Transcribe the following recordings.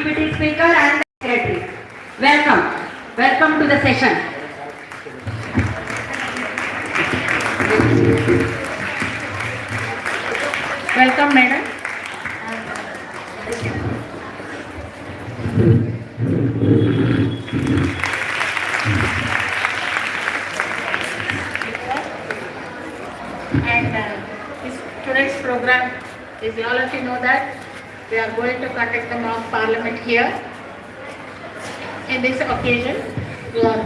Deputy Speaker and Secretary. Welcome to the session. Welcome, Madam. Today's program is, all of you know that we are going to conduct the mock parliament here. In this occasion, we are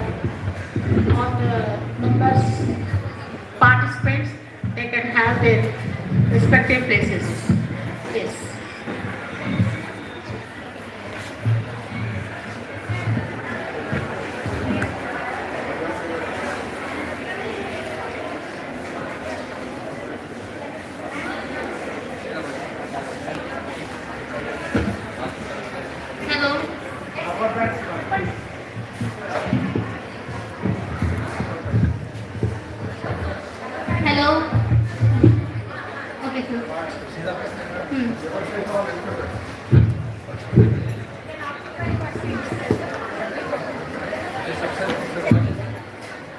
all the members, participants, they can have their respective places. Yes. Hello. Okay, sir.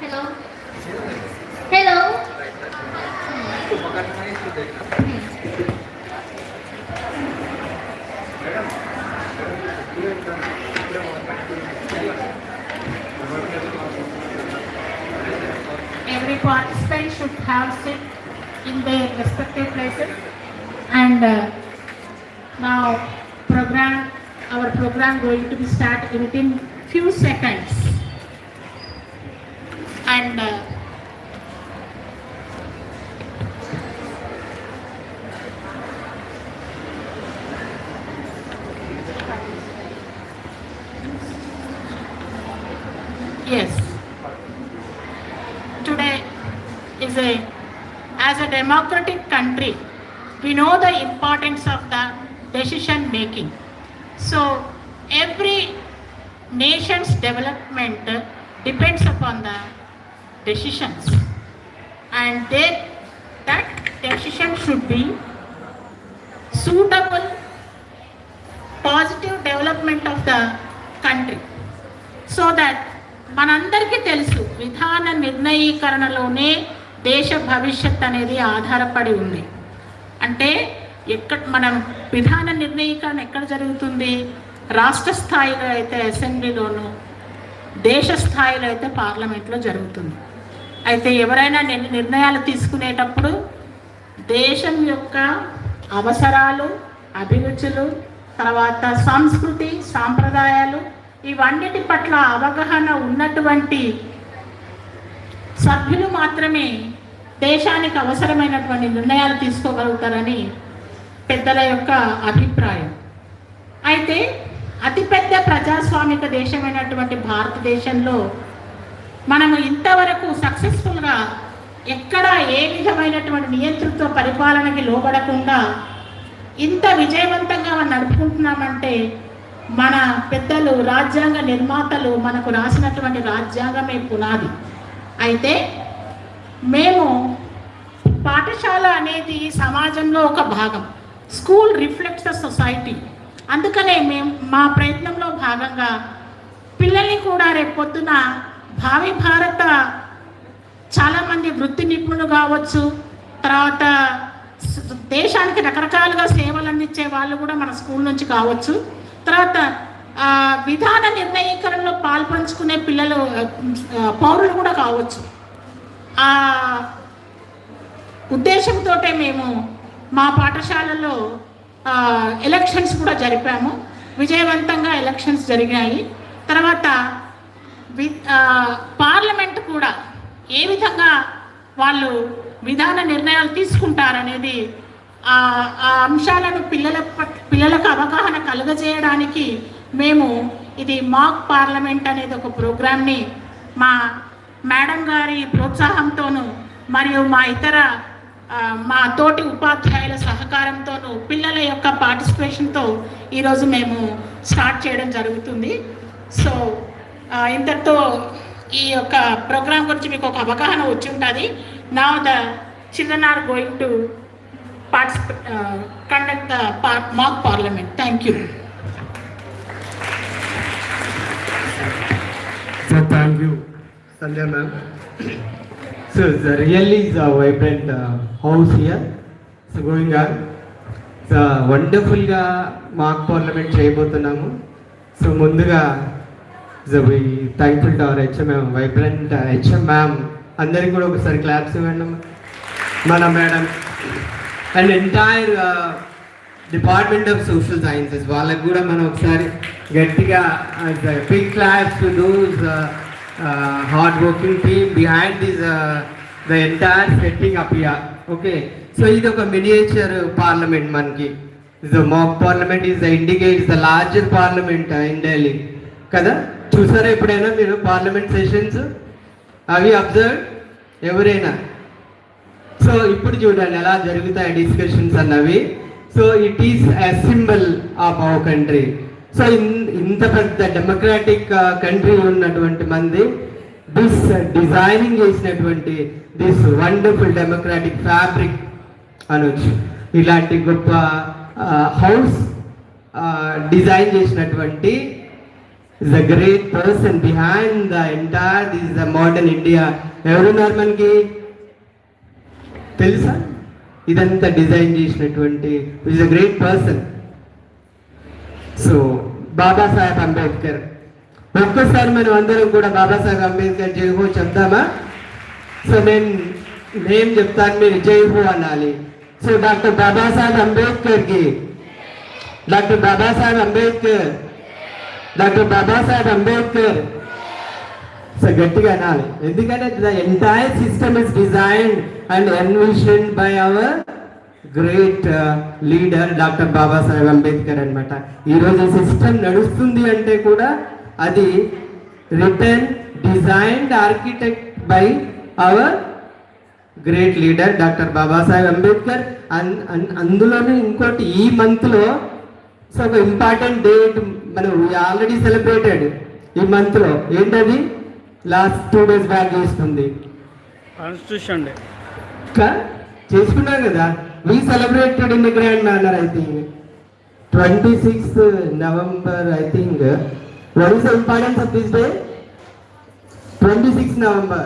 Hello. Hello. Every participant should have sit in their respective places, and now our program going to be started within few seconds, and yes, today is as a democratic country, we know the importance of the decision making. So every nation's development depends upon the decisions, and that decision should be suitable, positive development of the country, so that మనందరికీ తెలుసు విధాన నిర్ణయీకరణలోనే దేశ భవిష్యత్ అనేది ఆధారపడి ఉంది. అంటే మనం విధాన నిర్ణయీకరణ ఎక్కడ జరుగుతుంది? రాష్ట్ర స్థాయిలో అయితే అసెంబ్లీలోను, దేశ స్థాయిలో అయితే పార్లమెంట్లో జరుగుతుంది. అయితే ఎవరైనా నిర్ణయాలు తీసుకునేటప్పుడు దేశం యొక్క అవసరాలు, అభిరుచులు, తర్వాత సంస్కృతి, సాంప్రదాయాలు, ఇవన్నిటి పట్ల అవగాహన ఉన్నటువంటి సభ్యులు మాత్రమే దేశానికి అవసరమైనటువంటి నిర్ణయాలు తీసుకోగలుగుతారని పెద్దల యొక్క అభిప్రాయం. అయితే అతిపెద్ద ప్రజాస్వామిక దేశమైనటువంటి భారతదేశంలో మనము ఇంతవరకు సక్సెస్ఫుల్గా ఎక్కడ ఏ విధమైనటువంటి నియంతృత్వ పరిపాలనకి లోబడకుండా ఇంత విజయవంతంగా మనం నడుపుకుంటున్నామంటే మన పెద్దలు, రాజ్యాంగ నిర్మాతలు మనకు రాసినటువంటి రాజ్యాంగమే పునాది. అయితే మేము పాఠశాల అనేది సమాజంలో ఒక భాగం. School reflects the society. అందుకనే మేము మా ప్రయత్నంలో భాగంగా పిల్లల్ని కూడా రేపొద్దున భావి భారత చాలామంది వృత్తి నిపుణులు కావచ్చు, తర్వాత దేశానికి రకరకాలుగా సేవలు అందించే వాళ్ళు కూడా మన స్కూల్ నుంచి కావచ్చు, తర్వాత విధాన నిర్ణయీకరణలో పాల్పంచుకునే పిల్లలు, పౌరులు కూడా కావచ్చు. ఆ ఉద్దేశంతో మేము మా పాఠశాలలో ఎలక్షన్స్ కూడా జరిపాము. విజయవంతంగా ఎలక్షన్స్ జరిగాయి. తర్వాత పార్లమెంట్ కూడా ఏ విధంగా వాళ్ళు విధాన నిర్ణయాలు తీసుకుంటారనేది ఆ అంశాలను పిల్లలకు అవగాహన కలుగజేయడానికి మేము ఇది మాక్ పార్లమెంట్ అనేది ఒక ప్రోగ్రామ్ని మా మేడం గారి ప్రోత్సాహంతోనూ మరియు మా తోటి ఉపాధ్యాయుల సహకారంతోనూ పిల్లల యొక్క పార్టిసిపేషన్తో ఈరోజు మేము స్టార్ట్ చేయడం జరుగుతుంది. సో ఇంతటితో ఈ యొక్క ప్రోగ్రామ్ గురించి మీకు ఒక అవగాహన వచ్చి ఉంటుంది. Now the children are going to conduct the mock parliament. Thank you. Thank you, Sandhya ma'am. So it's really is a vibrant house here. So going on. So wonderful ga mock parliament చేయబోతున్నాము. So ముందుగా so we thankful to our HM vibrant HM ma'am. అందరికి కూడా ఒకసారి claps ఇవ్వండి మన madam and entire department of social sciences వాళ్ళకి కూడా మనం ఒకసారి గట్టిగా big claps to those hard working team behind this the entire setting up here. Okay, so ఇది ఒక మినియేచర్ పార్లమెంట్ మనకి. The mock parliament is the indicates the larger parliament in Delhi కదా. చూసారా ఎప్పుడైనా మీరు పార్లమెంట్ సెషన్స్ అవి అబ్జర్వ్ ఎవరైనా? So ఇప్పుడు చూడండి ఎలా జరుగుతాయి డిస్కషన్స్ అన్నవి. So it is a symbol of our country. So ఇంత పెద్ద డెమోక్రాటిక్ కంట్రీ ఉన్నటువంటి మంది దిస్ డిజైనింగ్ చేసినటువంటి దిస్ వండర్ఫుల్ డెమోక్రాటిక్ ఫ్యాబ్రిక్ అనొచ్చు. ఇలాంటి గొప్ప హౌస్ డిజైన్ చేసినటువంటి is a great person behind the entire this is the modern India. ఎవరున్నారు మనకి తెలుసా? ఇదంతా డిజైన్ చేసినటువంటి is a great person. So Babasaheb Ambedkar. ఒక్కసారి మనం అందరం కూడా బాబాసాహెబ్ అంబేద్కర్ జై హో చెప్తామా? సో నేను చెప్తాను, మీరు జై హో అనాలి. సో డాక్టర్ బాబాసాహెబ్ అంబేద్కర్కి, doctor Babasaheb Ambedkar, doctor Babasaheb Ambedkar. So గట్టిగా అనాలి, ఎందుకంటే the entire system is designed and envisioned by our great leader doctor Babasaheb Ambedkar అనమాట. ఈరోజు సిస్టమ్ నడుస్తుంది అంటే కూడా అది return designed architect by our great leader doctor Babasaheb Ambedkar. అందులోనే ఇంకోటి ఈ మంత్లో సో ఒక ఇంపార్టెంట్ డేట్ మనం ఆల్రెడీ సెలబ్రేటెడ్ ఈ మంత్లో. ఏంటది? లాస్ట్ 2 days బ్యాక్ చేస్తుంది కాన్స్టిట్యూషన్ డే చేసుకున్నాం కదా. We celebrated in the grand manner. I think 26th November. I think what is the importance of this day? 26th November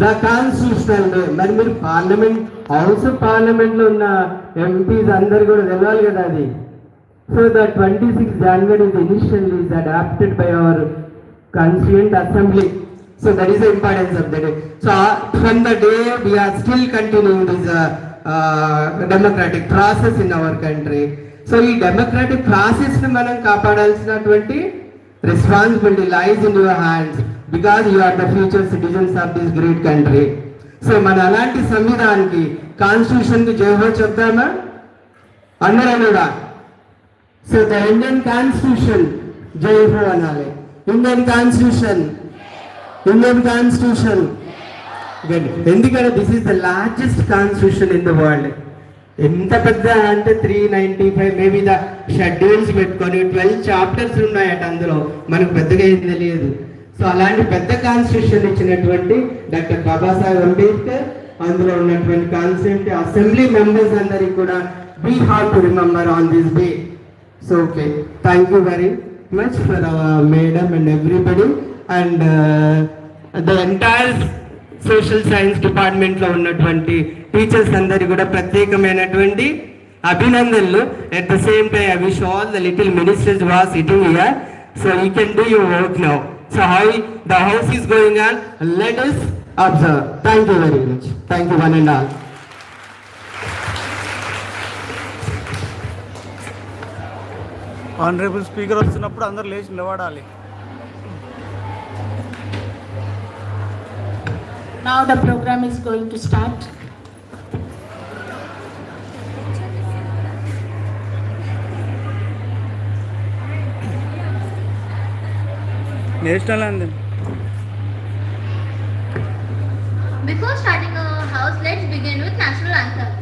the constitutional day. మరి మీరు parliament house పార్లమెంట్లో ఉన్న MPs అందరు కూడా తెలవాలి కదా అది. So the 26th January is initially is adopted by our constituent assembly. So that is the importance of the day. So from the day we are still continuing this democratic process in our country. So ఈ democratic process ని మనం కాపాడాల్సినటువంటి responsibility lies in your hands because you are the future citizens of this great country. So మన అలాంటి సంవిధానానికి constitution కి జై హో చెప్తామా అందరం కూడా? సో ద ఇండియన్ కాన్స్టిట్యూషన్ జై హో అనాలి. Indian constitution, Indian constitution. ఎందుకంటే this is the largest constitution in the world. ఎంత పెద్ద అంటే 395 మేబీ ద షెడ్యూల్స్ పెట్టుకొని 12 చాప్టర్స్ ఉన్నాయట అందులో. మనకు పెద్దగా ఏం తెలియదు. సో అలాంటి పెద్ద కాన్స్టిట్యూషన్ ఇచ్చినటువంటి డాక్టర్ బాబాసాహెబ్ అంబేద్కర్, అందులో ఉన్నటువంటి కాన్స్టిట్యూంట్ అసెంబ్లీ మెంబర్స్ అందరికి కూడా we have to remember on this day. So okay, thank you very much for our madam and everybody and the entire social science department లో ఉన్నటువంటి టీచర్స్ అందరికి కూడా ప్రత్యేకమైనటువంటి అభినందనలు. At the same time I wish all the little ministers who are sitting here, so you can do your work now. So how the house is going on, let us observe. Thank you very much. Thank you one and all. Honourable speaker వచ్చినప్పుడు అందరు లేచి నిలబడాలి. Now the program is going to start. National anthem. Before starting our house, let's begin with national anthem.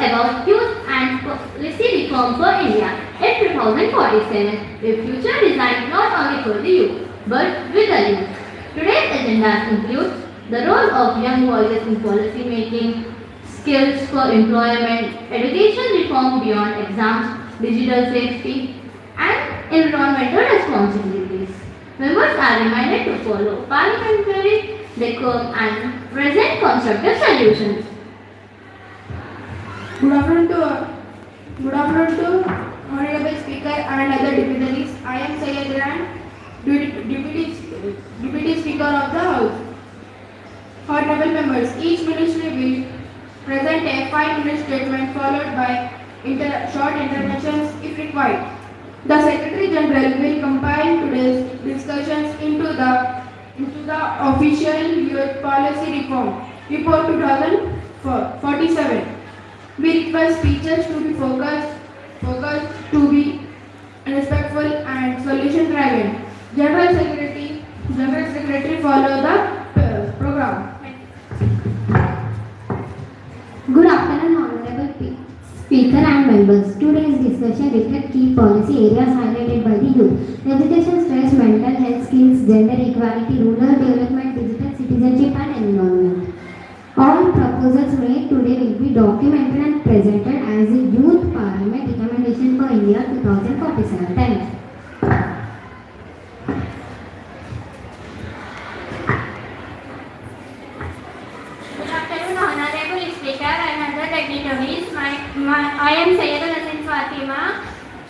about youth and policy reform for India in 2047. A future designed not only for the youth, but with the youth. Today's agenda includes the role of young voices in policy making, skills for employment, education reform beyond exams, digital safety, and environmental responsibilities. Members are reminded to follow parliamentary decorum and present constructive solutions. Good afternoon to Honorable Speaker and other dignitaries. I am Sayyid Iran, Deputy Speaker of the House. Honorable members, each ministry will present a 5-minute statement followed by short interventions if required. The Secretary General will compile today's discussions into the official youth policy reform report 2047. We request speeches to be focused, to be respectful and solution driven. General Secretary follow the program. Good afternoon, Honorable Speaker and members. Today's discussion reflects key policy areas highlighted by the youth: education, stress, mental health, skills, gender equality, rural development, digital citizenship, and environment. All proposals made today will be documented and presented as a Youth Parliament recommendation for India 2047. Thanks. Good afternoon, Honorable Speaker and other dignitaries. I am Sayyida Nasin Fatima,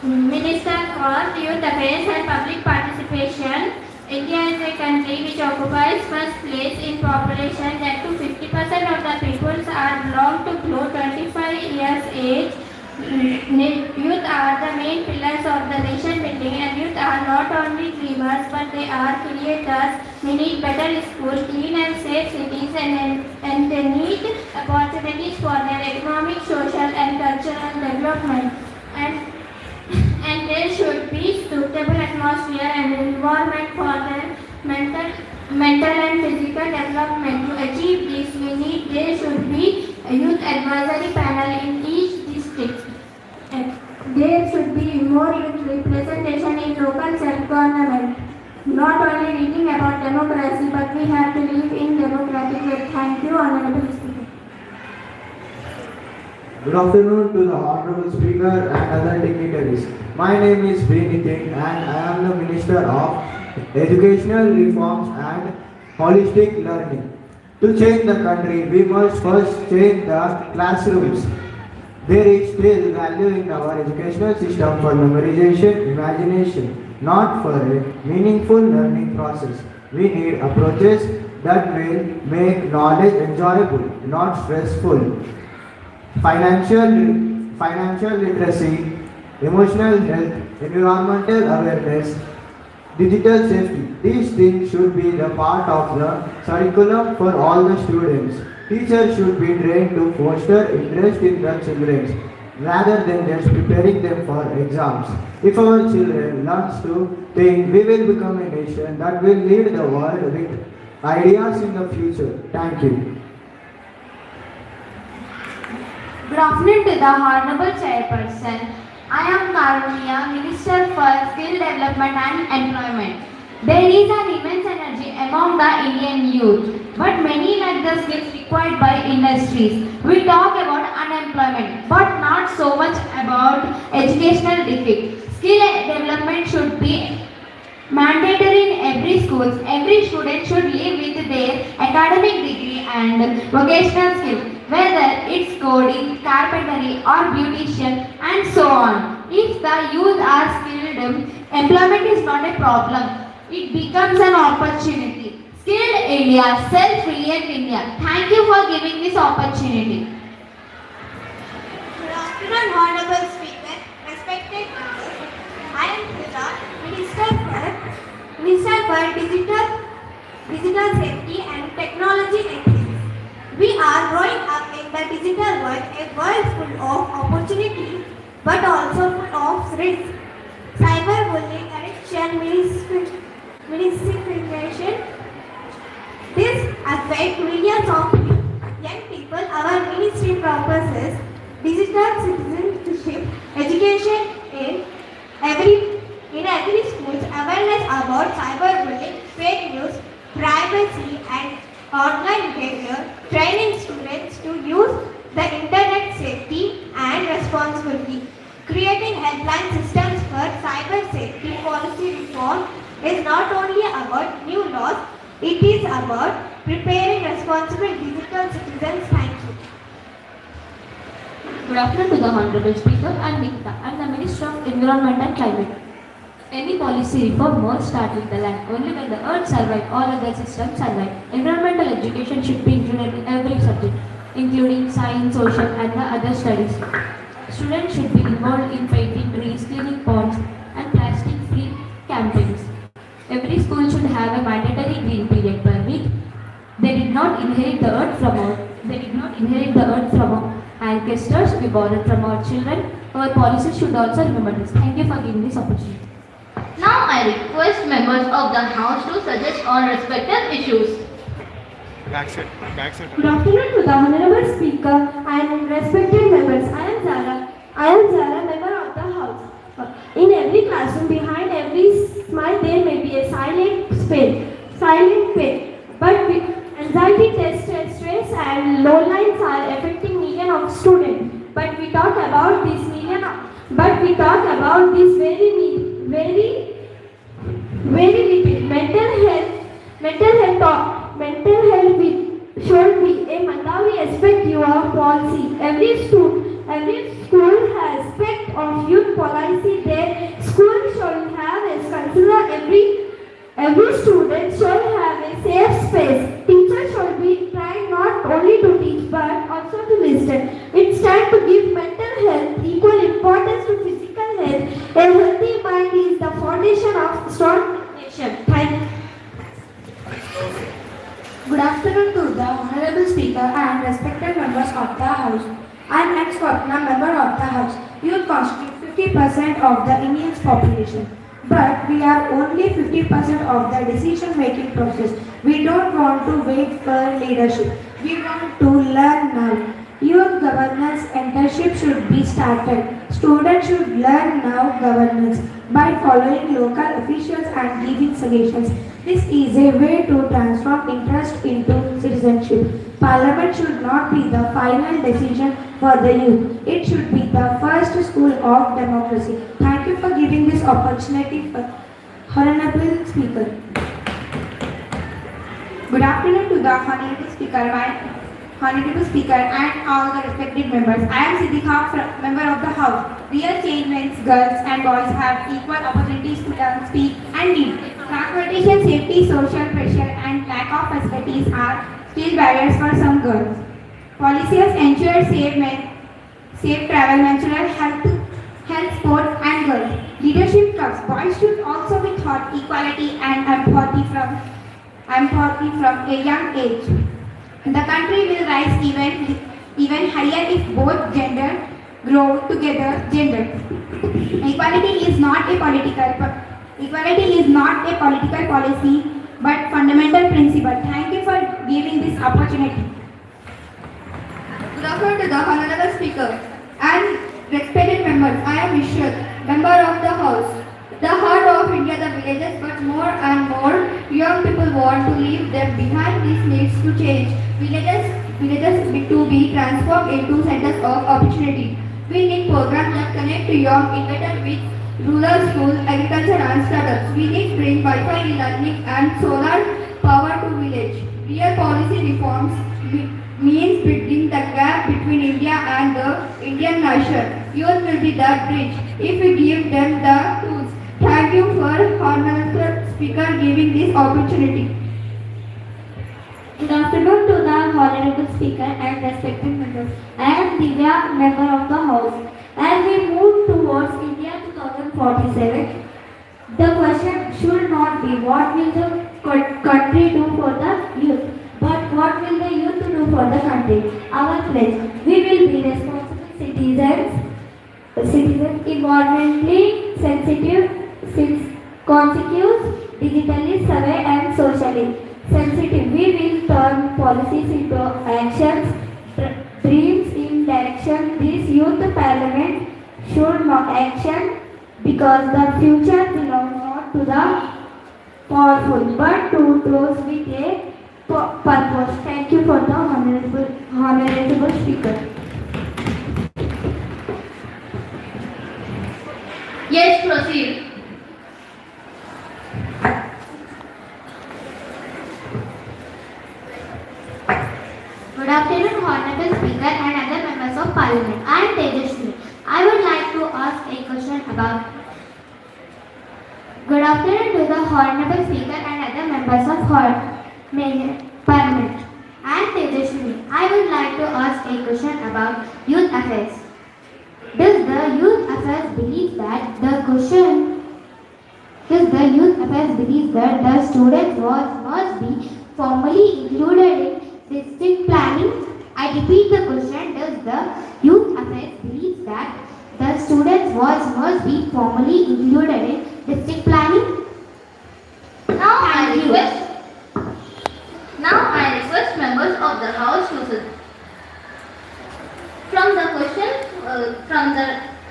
Minister for Youth Affairs and Public Participation. India is a country which occupies first place in population, that to 50% of the people are belong to below 25 years age. Youth are the main pillars of the nation building, and youth are not only dreamers but they are creators. We need better schools, clean and safe cities, and they need opportunities for their economic, social and cultural development. And there should be suitable atmosphere and environment for their mental and physical development. To achieve this, there should be a youth advisory panel in each district. There should be more youth representation in local self-government. Not only reading about democracy, but we have to live in democratic way. Thank you, Honorable Speaker. Good afternoon to the Honorable Speaker and other dignitaries. My name is Venkateshwarlu and I am the Minister of Educational Reforms and Holistic Learning. To change the country, we must first change the classrooms. There is still value in our educational system for memorization, imagination, not for a meaningful learning process. We need approaches that will make knowledge enjoyable, not stressful. Financial literacy, emotional health, environmental awareness, digital safety. These things should be the part of the curriculum for all the students. Teachers should be trained to foster interest in the children rather than just preparing them for exams. If our children learn to think, we will become a nation that will lead the world with ideas in the future. Thank you. Good afternoon to the Honorable Chairperson. I am Karunya, Minister for Skill Development and Employment. There is an immense energy among the Indian youth, but many lack the skills required by industries. We talk about unemployment, but not so much about educational defect. Skill development should be mandatory in every school. Every student should live with their academic degree and vocational skills, whether it's coding, carpentry or beautician and so on. If the youth are skilled, employment is not a problem. It becomes an opportunity. Skilled India, self-reliant India. Thank you for giving this opportunity. Good afternoon, Honorable Speaker, respected members. I am Krita, Minister for Digital Safety and Technology Excellence. We are growing up in the digital world, a world full of opportunity, but also full of risks. Cyberbullying, addiction, misinformation. This affects millions of young people. Our ministry proposes digital citizenship, education in every school, awareness about cyberbullying, fake news, privacy and online behavior, training students to use the internet safety and responsibly. Creating helpline systems for cyber safety policy reform is not only about new laws, it is about preparing responsible digital citizens. Thank you. Good afternoon to the Honorable Speaker and Nikita. I am the Minister of Environment and Climate. Any policy reform must start with the land. Only when the earth survives, all other systems survive. Environmental education should be included in every subject, including science, social and the other studies. Students should be involved in painting trees, cleaning ponds and plastic-free campaigns. Every school should have a mandatory green period per week. They did not inherit the earth from our ancestors. We borrowed from our children. Our policies should also remember this. Thank you for giving this opportunity. Now I request members of the House to suggest on respective issues. Backside. Good afternoon to the Honorable Speaker and respected members. I am Zara, member of the House. In every classroom, behind every smile, there may be a silent pain. But anxiety, stress, and low lines are affecting millions of students. But we talk about this very little. Mental health should be a mandatory aspect of your policy. Every school has aspect of youth policy. Their school should have a counselor. Every student should have a safe space. Teachers should be trying not only to teach but also to listen. It's time to give mental health equal importance to physical health. A healthy mind is the foundation of strong nation. Thank you. Good afternoon to the Honorable Speaker and respected members of the House. I am ex-Swapna, member of the House. Youth constitute 50% of the Indian's population. But we are only 50% of the decision-making process. We don't want to wait for leadership. We want to learn now. Youth governance internship should be started. Students should learn now governance by following local officials and giving suggestions. This is a way to transform interest into citizenship. Parliament should not be the final decision for the youth. It should be the first school of democracy. Thank you for giving this opportunity for Honorable Speaker. Good afternoon to the Honorable Speaker and all the respected members. I am Siddhika, member of the House. Real change means girls and boys have equal opportunities to learn, speak and lead. Transportation, safety, social pressure and lack of facilities are still barriers for some girls. Policies ensure safe travel, menstrual health, sport and girls. Leadership clubs. Boys should also be taught equality and empathy from a young age. The country will rise even higher if both gender grow together. Equality is not a political policy but fundamental principle. Thank you for giving this opportunity. Good afternoon to the Honorable Speaker and respected members. I am Vishal, member of the House. The heart of India, the villages, but more and more young people want to leave them behind. This needs to change. Villages to be transformed into centers of opportunity. We need programs that connect young innovators with rural schools, agriculture and startups. We need bring Wi-Fi learning and solar power to village. Real policy reforms means bridging the gap between India and the Indian nation. Youth will be the bridge if we give them the tools. Thank you for Honorable Speaker giving this opportunity. Good afternoon to the Honorable Speaker and respected members. I am Divya, member of the House. As we move towards India 2047, the question should not be what will the country do for the youth, but what will the youth do for the country. Our pledge: we will be responsible citizens, environmentally sensitive, conscious, digitally savvy and socially sensitive. We will turn policies into actions, dreams in direction. This youth parliament should not action because the future belongs not to the powerful but to those with a purpose. Thank you for the honorable speaker. Yes, proceed. Good afternoon, Honorable Speaker and other members of Parliament. I am TJNews24x7. I would like to ask a question about. Good afternoon to the Honorable Speaker and other members of Parliament. I am TJNews24x7. I would like to ask a question about youth affairs. Does the youth affairs believe that the students must be formally included in district planning? I repeat the question. Does the youth affairs believe that the students' voice must be formally included in district planning? Now I request members of the House to sit. From the question from the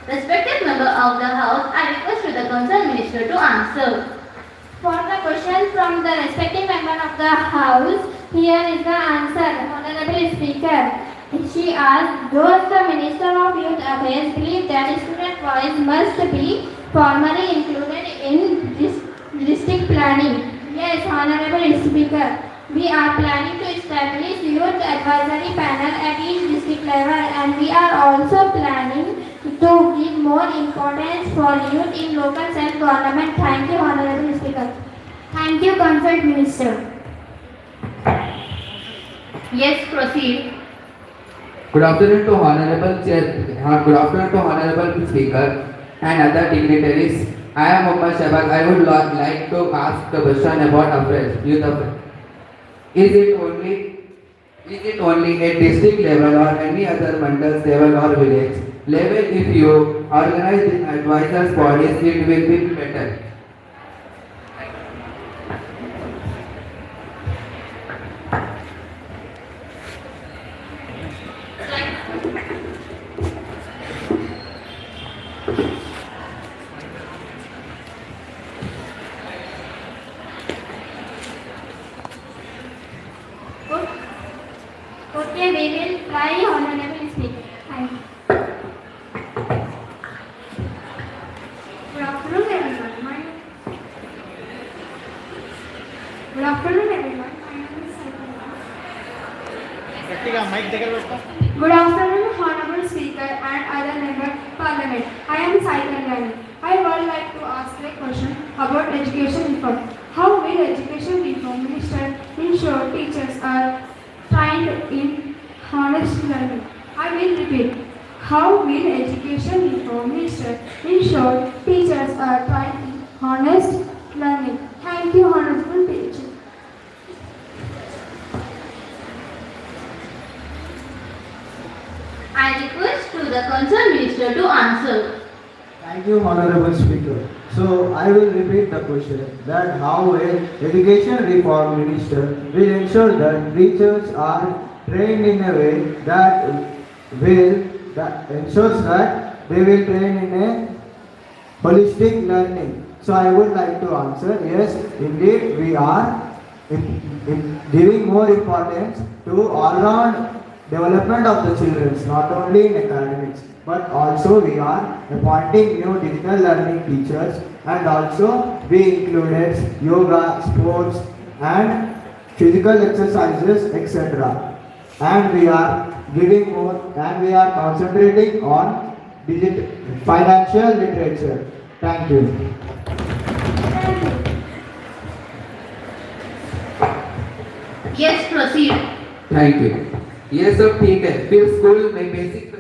respective member of the House, I request to the concerned minister to answer. For the question from the respective member of the House, here is the answer. Honorable Speaker, she asked, does the Minister of Youth Affairs believe that student voice must be formally included in district planning? Yes, Honorable Speaker. We are planning to establish youth advisory panel at each district level, and we are also planning to give more importance for youth in local self-government. Thank you, Honorable Speaker. Thank you, concerned minister. Yes, proceed. Good afternoon to Honorable Chair. Good afternoon to Honorable Speaker and other dignitaries. I am Muhammad Shahbaz. I would like to ask the question about affairs, youth affairs. Is it only at district level or any other mandal level or village level? If you organize the advisors bodies, it will be better. Okay, we will try, Honorable Speaker. Thank you. Good afternoon, everyone. Good afternoon, everyone. My name is Saitanya. Good afternoon, Honorable Speaker and other members of Parliament. I am Saitanya. I would like to ask a question about education reform. How will education reform minister ensure teachers are trained in honest learning? I will repeat. How will education reform minister ensure teachers are trained in honest learning? Thank you, Honorable Teacher. I request to the concerned minister to answer. Thank you, Honorable Speaker. So I will repeat the question that how will education reform minister will ensure that teachers are trained in a way that ensures that they will train in a holistic learning. So I would like to answer, yes, indeed we are giving more importance to all-round development of the children, not only in academics, but also we are appointing new digital learning teachers, and also we included yoga, sports and physical exercises, etc. And we are giving more, and we are concentrating on financial literature. Thank you. Yes, proceed. Thank you. ये सब ठीक है, फिर school में basic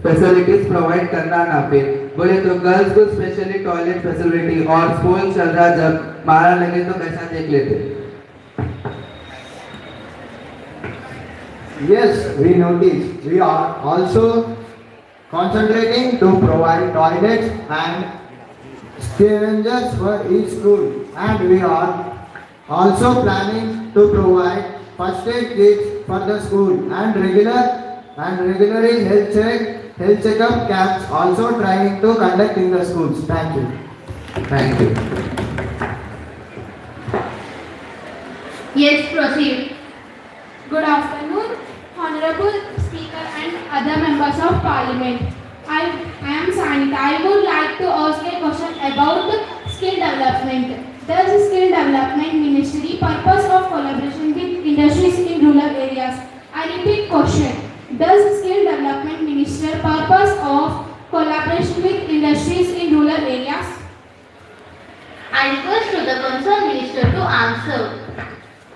facilities provide करना ना, फिर बोले तो गर्ल्स को स्पेशली टॉयलेट फैसिलिटी और स्कूल चल रहा जब मारा लगे तो कैसा देख लेते. Yes, we notice. We are also concentrating to provide toilets and scavengers for each school, and we are also planning to provide first aid kits for the school and regularly health check health checkup camps, also trying to conduct in the schools. Thank you. Thank you. Yes, proceed. Good afternoon, Honorable Speaker and other members of Parliament. I am Sanita. I would like to ask a question about skill development. Does the Skill Development Ministry purpose of collaboration with industries in rural areas? I repeat question. Does Skill Development Ministry purpose of collaboration with industries in rural areas? I request to the concerned minister to answer.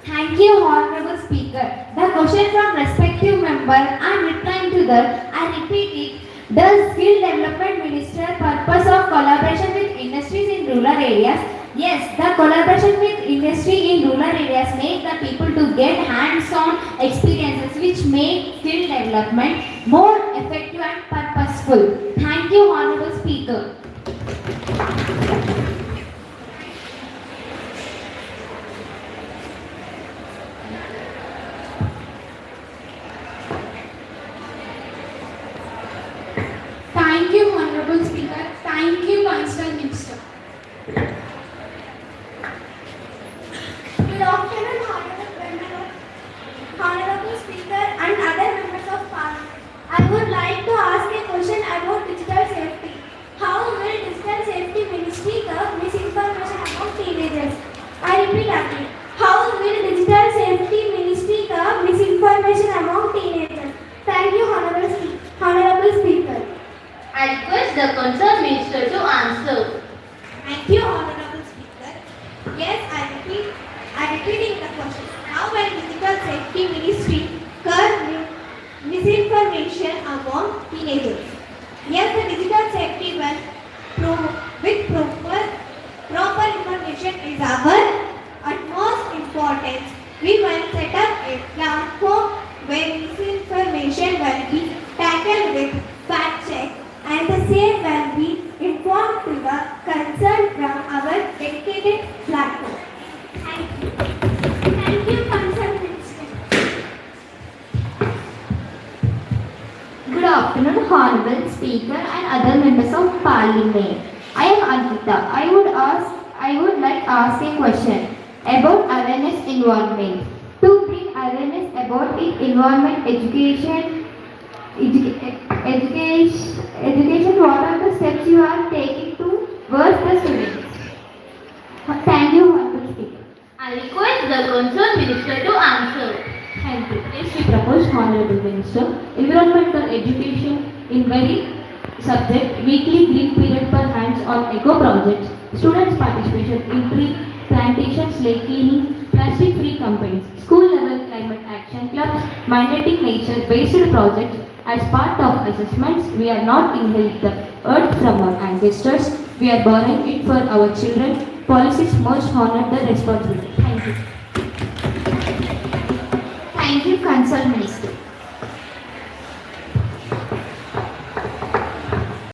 Thank you, Honorable Speaker. The question from respective member, I am replying to that. I repeat it. Does Skill Development Minister purpose of collaboration with industries in rural areas? Yes, the collaboration with industry in rural areas make the people to get hands-on experiences which make skill development more effective and purposeful. Thank you, Honorable Speaker. Thank you, Honorable Speaker. Thank you, Concerned Minister. Good afternoon, Honorable Speaker and other members of Parliament. I would like to ask a question about digital safety. How will Digital Safety Ministry curb misinformation among teenagers? I repeat again. How will Digital Safety Ministry curb misinformation among teenagers? Thank you, Honorable Speaker. I request the concerned minister to answer. Thank you, Honorable Speaker. Yes, I repeating the question. How will Digital Safety Ministry curb misinformation among teenagers? Yes, the digital safety with proper information is our utmost importance. We will set up a platform where misinformation will be tackled with fact check and the same will be informed to the concerned from our dedicated platform. Thank you. Thank you, concerned minister. Good afternoon, Honorable Speaker and other members of Parliament. I am Ankita. I would like to ask a question about awareness environment. To bring awareness about its environment, education, what are the steps you are taking towards the students? Thank you, Honorable Speaker. I request the concerned minister to answer. Thank you. Next, we propose Honorable Minister, environmental education in very subject, weekly green period per hands-on eco projects, students' participation in tree plantations, lake cleaning, plastic-free campaigns, school-level climate action clubs, mandating nature-based projects. As part of assessments, we are not inheriting the earth from our ancestors, we are borrowing it for our children. Policies must honor the responsibility. Thank you. Thank you, Concerned Minister.